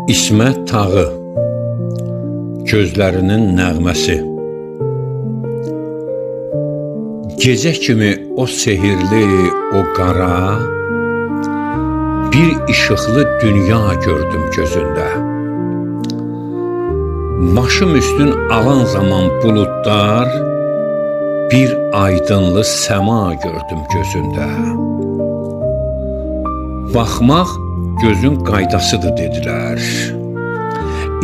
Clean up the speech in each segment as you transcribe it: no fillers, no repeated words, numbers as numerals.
İsmət Tağı, gözlərinin nəğməsi. Gecə kimi o sehirli, o qara, bir işıqlı dünya gördüm gözündə. Başım üstün alan zaman buludlar, bir aydınlı səma gördüm gözündə. Baxmaq gözün qaydasıdır dedilər.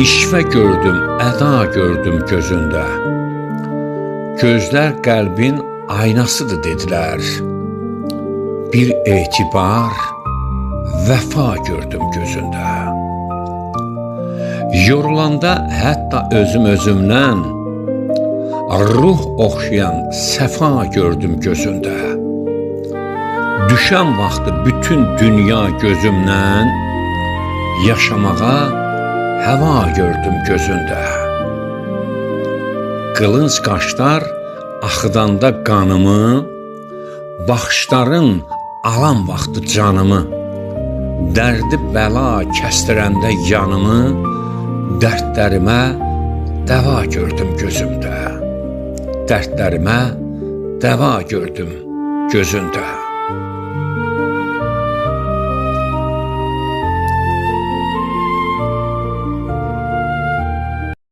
İşvə gördüm, əda gördüm gözündə. Gözlər qəlbin aynasıdır dedilər. Bir etibar, vəfa gördüm gözündə. Yorulanda hətta özümdən ruh oxşayan səfa gördüm gözündə. Düşən vaxtı bütün dünya gözümdən yaşamağa həva gördüm gözündə. Qılınc qaşlar axıdanda qanımı, baxışların alan vaxtı canımı, dərdi bəla kəstirəndə yanımı, dərdlərimə dəva gördüm gözümdə. Dərdlərimə dəva gördüm gözündə.